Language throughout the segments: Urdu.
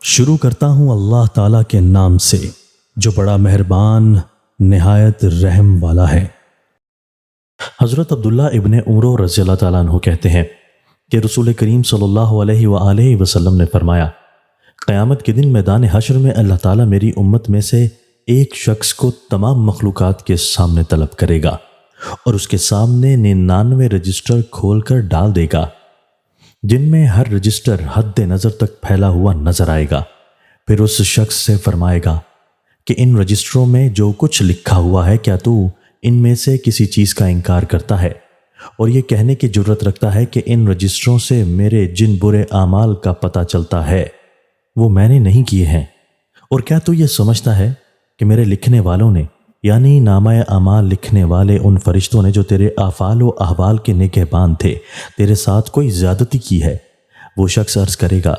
شروع کرتا ہوں اللہ تعالیٰ کے نام سے جو بڑا مہربان نہایت رحم والا ہے۔ حضرت عبداللہ ابن عمر رضی اللہ تعالیٰ عنہ کہتے ہیں کہ رسول کریم صلی اللہ علیہ وآلہ وسلم نے فرمایا، قیامت کے دن میدان حشر میں اللہ تعالیٰ میری امت میں سے ایک شخص کو تمام مخلوقات کے سامنے طلب کرے گا اور اس کے سامنے 99 رجسٹر کھول کر ڈال دے گا، جن میں ہر رجسٹر حد نظر تک پھیلا ہوا نظر آئے گا۔ پھر اس شخص سے فرمائے گا کہ ان رجسٹروں میں جو کچھ لکھا ہوا ہے کیا تو ان میں سے کسی چیز کا انکار کرتا ہے اور یہ کہنے کی جرت رکھتا ہے کہ ان رجسٹروں سے میرے جن برے اعمال کا پتہ چلتا ہے وہ میں نے نہیں کیے ہیں، اور کیا تو یہ سمجھتا ہے کہ میرے لکھنے والوں نے یعنی نامہ اعمال لکھنے والے ان فرشتوں نے جو تیرے افعال و احوال کے نگہبان تھے تیرے ساتھ کوئی زیادتی کی ہے؟ وہ شخص عرض کرے گا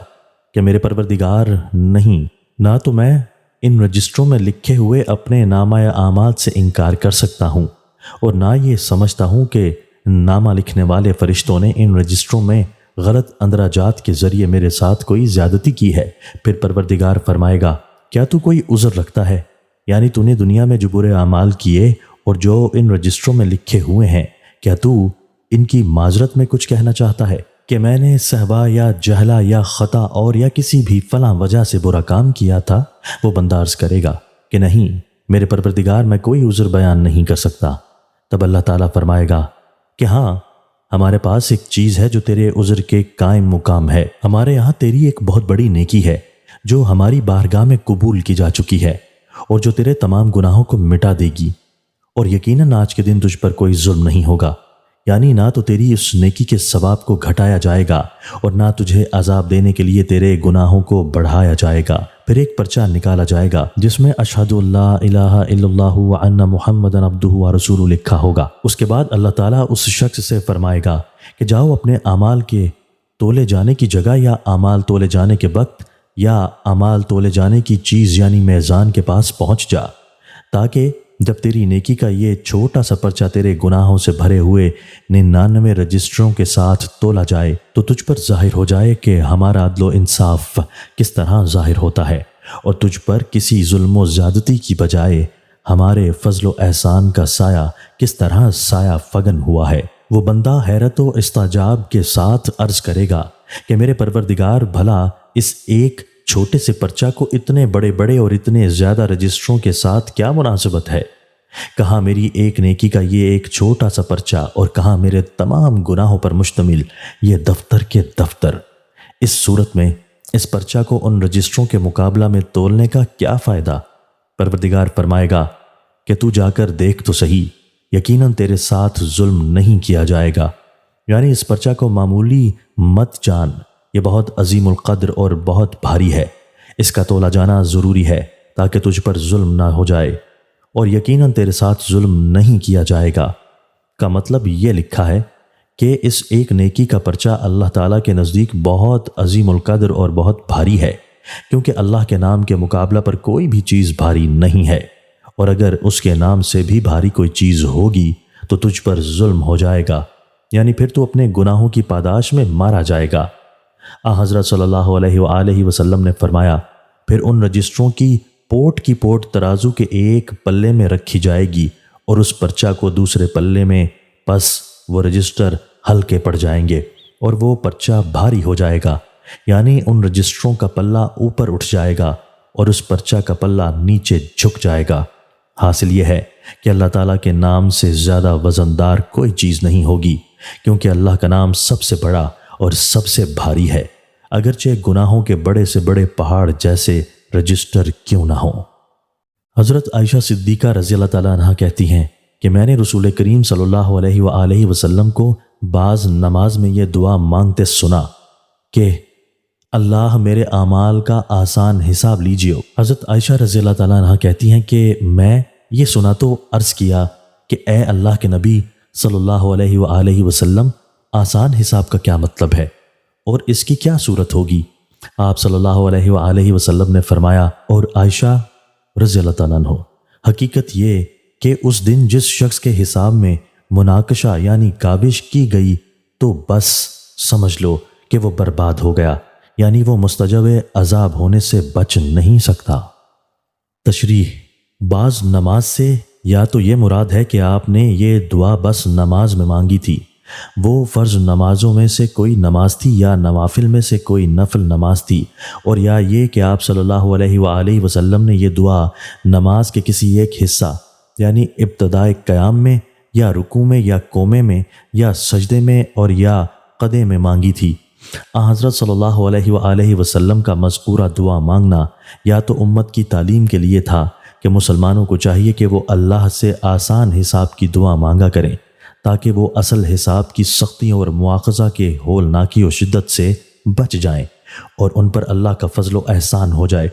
کہ میرے پروردگار نہیں، نہ تو میں ان رجسٹروں میں لکھے ہوئے اپنے نامہ اعمال سے انکار کر سکتا ہوں اور نہ یہ سمجھتا ہوں کہ نامہ لکھنے والے فرشتوں نے ان رجسٹروں میں غلط اندراجات کے ذریعے میرے ساتھ کوئی زیادتی کی ہے۔ پھر پروردگار فرمائے گا، کیا تو کوئی عذر رکھتا ہے؟ یعنی تو نے دنیا میں جو برے اعمال کیے اور جو ان رجسٹروں میں لکھے ہوئے ہیں کیا تو ان کی معذرت میں کچھ کہنا چاہتا ہے کہ میں نے سہوا یا جہلا یا خطا اور یا کسی بھی فلاں وجہ سے برا کام کیا تھا؟ وہ بندہ عرض کرے گا کہ نہیں میرے پروردگار، میں کوئی عذر بیان نہیں کر سکتا۔ تب اللہ تعالیٰ فرمائے گا کہ ہاں، ہمارے پاس ایک چیز ہے جو تیرے عذر کے قائم مقام ہے، ہمارے یہاں تیری ایک بہت بڑی نیکی ہے جو ہماری بارگاہ میں قبول کی جا چکی ہے اور جو تیرے تمام گناہوں کو مٹا دے گی، اور یقیناً آج کے دن تجھ پر کوئی ظلم نہیں ہوگا، یعنی نہ تو تیری اس نیکی کے ثواب کو گھٹایا جائے گا اور نہ تجھے عذاب دینے کے لیے تیرے گناہوں کو بڑھایا جائے گا۔ پھر ایک پرچہ نکالا جائے گا جس میں اشہد اللہ الہ الا اللہ وان محمدًا عبدہ ورسولہ لکھا ہوگا۔ اس کے بعد اللہ تعالیٰ اس شخص سے فرمائے گا کہ جاؤ اپنے اعمال کے تولے جانے کی جگہ یا اعمال تولے جانے کے وقت یا اعمال تولے جانے کی چیز یعنی میزان کے پاس پہنچ جا، تاکہ جب تیری نیکی کا یہ چھوٹا سا پرچہ تیرے گناہوں سے بھرے ہوئے 99 رجسٹروں کے ساتھ تولا جائے تو تجھ پر ظاہر ہو جائے کہ ہمارا عدل و انصاف کس طرح ظاہر ہوتا ہے اور تجھ پر کسی ظلم و زیادتی کی بجائے ہمارے فضل و احسان کا سایہ کس طرح سایہ فگن ہوا ہے۔ وہ بندہ حیرت و استعجاب کے ساتھ عرض کرے گا کہ میرے پروردگار، بھلا اس ایک چھوٹے سے پرچہ کو اتنے بڑے بڑے اور اتنے زیادہ رجسٹروں کے ساتھ کیا مناسبت ہے؟ کہاں میری ایک نیکی کا یہ ایک چھوٹا سا پرچہ اور کہاں میرے تمام گناہوں پر مشتمل یہ دفتر کے دفتر۔ اس صورت میں اس پرچہ کو ان رجسٹروں کے مقابلہ میں تولنے کا کیا فائدہ؟ پروردگار فرمائے گا کہ تو جا کر دیکھ تو صحیح، یقیناً تیرے ساتھ ظلم نہیں کیا جائے گا، یعنی اس پرچہ کو معمولی مت جان، یہ بہت عظیم القدر اور بہت بھاری ہے، اس کا تولا جانا ضروری ہے تاکہ تجھ پر ظلم نہ ہو جائے، اور یقیناً تیرے ساتھ ظلم نہیں کیا جائے گا کا مطلب یہ لکھا ہے کہ اس ایک نیکی کا پرچہ اللہ تعالیٰ کے نزدیک بہت عظیم القدر اور بہت بھاری ہے، کیونکہ اللہ کے نام کے مقابلہ پر کوئی بھی چیز بھاری نہیں ہے، اور اگر اس کے نام سے بھی بھاری کوئی چیز ہوگی تو تجھ پر ظلم ہو جائے گا، یعنی پھر تو اپنے گناہوں کی پاداش میں مارا جائے گا۔ حضرت صلی اللہ علیہ وآلہ وسلم نے فرمایا، پھر ان رجسٹروں کی پوٹ ترازو کے ایک پلے میں رکھی جائے گی اور اس پرچہ کو دوسرے پلے میں، پس وہ رجسٹر ہلکے پڑ جائیں گے اور وہ پرچہ بھاری ہو جائے گا، یعنی ان رجسٹروں کا پلہ اوپر اٹھ جائے گا اور اس پرچہ کا پلہ نیچے جھک جائے گا۔ حاصل یہ ہے کہ اللہ تعالیٰ کے نام سے زیادہ وزندار کوئی چیز نہیں ہوگی، کیونکہ اللہ کا نام سب سے بڑا اور سب سے بھاری ہے، اگرچہ گناہوں کے بڑے سے بڑے پہاڑ جیسے رجسٹر کیوں نہ ہوں۔ حضرت عائشہ صدیقہ رضی اللہ تعالیٰ عنہ کہتی ہیں کہ میں نے رسول کریم صلی اللہ علیہ وآلہ وسلم کو بعض نماز میں یہ دعا مانگتے سنا کہ اللہ میرے اعمال کا آسان حساب لیجیے۔ حضرت عائشہ رضی اللہ تعالیٰ عنہ کہتی ہیں کہ میں یہ سنا تو عرض کیا کہ اے اللہ کے نبی صلی اللہ علیہ وآلہ وسلم، آسان حساب کا کیا مطلب ہے اور اس کی کیا صورت ہوگی؟ آپ صلی اللہ علیہ وآلہ وسلم نے فرمایا، اور عائشہ رضی اللہ تعالیٰ عنہ، حقیقت یہ کہ اس دن جس شخص کے حساب میں مناقشہ یعنی کاوش کی گئی تو بس سمجھ لو کہ وہ برباد ہو گیا، یعنی وہ مستجب عذاب ہونے سے بچ نہیں سکتا۔ تشریح: بعض نماز سے یا تو یہ مراد ہے کہ آپ نے یہ دعا بس نماز میں مانگی تھی، وہ فرض نمازوں میں سے کوئی نماز تھی یا نوافل میں سے کوئی نفل نماز تھی، اور یا یہ کہ آپ صلی اللہ علیہ وآلہ وسلم نے یہ دعا نماز کے کسی ایک حصہ یعنی ابتدائے قیام میں یا رکوع میں یا قومے میں یا سجدے میں اور یا قدے میں مانگی تھی۔ حضرت صلی اللہ علیہ وآلہ وسلم کا مذکورہ دعا مانگنا یا تو امت کی تعلیم کے لیے تھا کہ مسلمانوں کو چاہیے کہ وہ اللہ سے آسان حساب کی دعا مانگا کریں تاکہ وہ اصل حساب کی سختیوں اور مواخذہ کے ہولناکی و شدت سے بچ جائیں اور ان پر اللہ کا فضل و احسان ہو جائے۔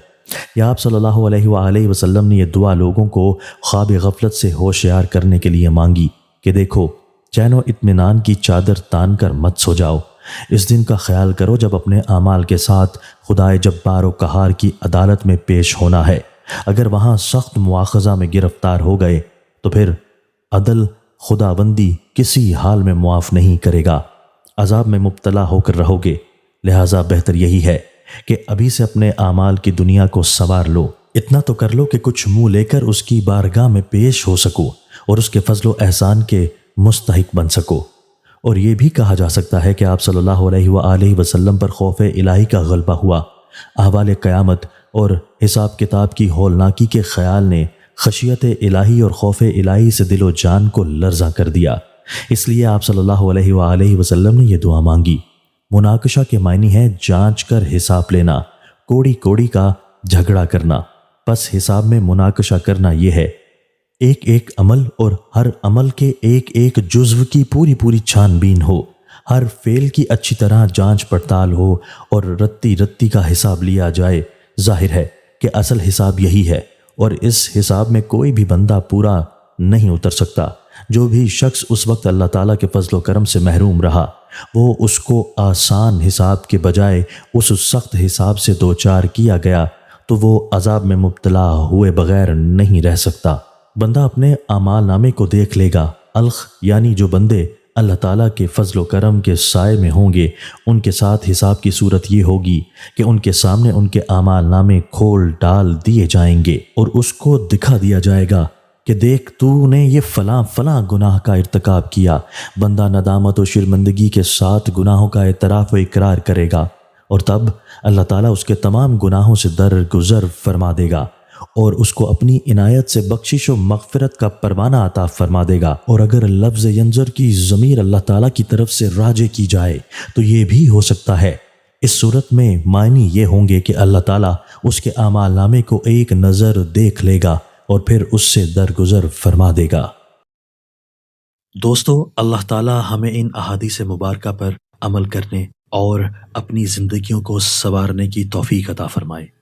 یا آپ صلی اللہ علیہ وآلہ وسلم نے یہ دعا لوگوں کو خواب غفلت سے ہوشیار کرنے کے لیے مانگی کہ دیکھو، چین و اطمینان کی چادر تان کر مت سو جاؤ، اس دن کا خیال کرو جب اپنے اعمال کے ساتھ خدائے جبار و قہار کی عدالت میں پیش ہونا ہے۔ اگر وہاں سخت مواخذہ میں گرفتار ہو گئے تو پھر عدل خداوندی کسی حال میں معاف نہیں کرے گا، عذاب میں مبتلا ہو کر رہو گے۔ لہٰذا بہتر یہی ہے کہ ابھی سے اپنے اعمال کی دنیا کو سنوار لو، اتنا تو کر لو کہ کچھ منہ لے کر اس کی بارگاہ میں پیش ہو سکو اور اس کے فضل و احسان کے مستحق بن سکو۔ اور یہ بھی کہا جا سکتا ہے کہ آپ صلی اللہ علیہ وآلہ وسلم پر خوف الہی کا غلبہ ہوا، احوال قیامت اور حساب کتاب کی ہولناکی کے خیال نے خشیت الہی اور خوف الہی سے دل و جان کو لرزاں کر دیا، اس لیے آپ صلی اللہ علیہ وآلہ وسلم نے یہ دعا مانگی۔ مناقشہ کے معنی ہے جانچ کر حساب لینا، کوڑی کوڑی کا جھگڑا کرنا۔ پس حساب میں مناقشہ کرنا یہ ہے ایک ایک عمل اور ہر عمل کے ایک ایک جزو کی پوری چھان بین ہو، ہر فعل کی اچھی طرح جانچ پڑتال ہو اور رتی رتی کا حساب لیا جائے۔ ظاہر ہے کہ اصل حساب یہی ہے اور اس حساب میں کوئی بھی بندہ پورا نہیں اتر سکتا۔ جو بھی شخص اس وقت اللہ تعالیٰ کے فضل و کرم سے محروم رہا، وہ اس کو آسان حساب کے بجائے اس سخت حساب سے دوچار کیا گیا تو وہ عذاب میں مبتلا ہوئے بغیر نہیں رہ سکتا۔ بندہ اپنے اعمال نامے کو دیکھ لے گا، الخ یعنی جو بندے اللہ تعالیٰ کے فضل و کرم کے سائے میں ہوں گے، ان کے ساتھ حساب کی صورت یہ ہوگی کہ ان کے سامنے ان کے اعمال نامے کھول ڈال دیے جائیں گے اور اس کو دکھا دیا جائے گا کہ دیکھ تو نے یہ فلاں فلاں گناہ کا ارتکاب کیا۔ بندہ ندامت و شرمندگی کے ساتھ گناہوں کا اعتراف و اقرار کرے گا اور تب اللہ تعالیٰ اس کے تمام گناہوں سے درگزر فرما دے گا اور اس کو اپنی عنایت سے بخشش و مغفرت کا پروانہ عطا فرما دے گا۔ اور اگر لفظ ینظر کی ضمیر اللہ تعالیٰ کی طرف سے راجع کی جائے تو یہ بھی ہو سکتا ہے۔ اس صورت میں معنی یہ ہوں گے کہ اللہ تعالیٰ اس کے اعمال نامے کو ایک نظر دیکھ لے گا اور پھر اس سے درگزر فرما دے گا۔ دوستو، اللہ تعالیٰ ہمیں ان احادیث مبارکہ پر عمل کرنے اور اپنی زندگیوں کو سنوارنے کی توفیق عطا فرمائے۔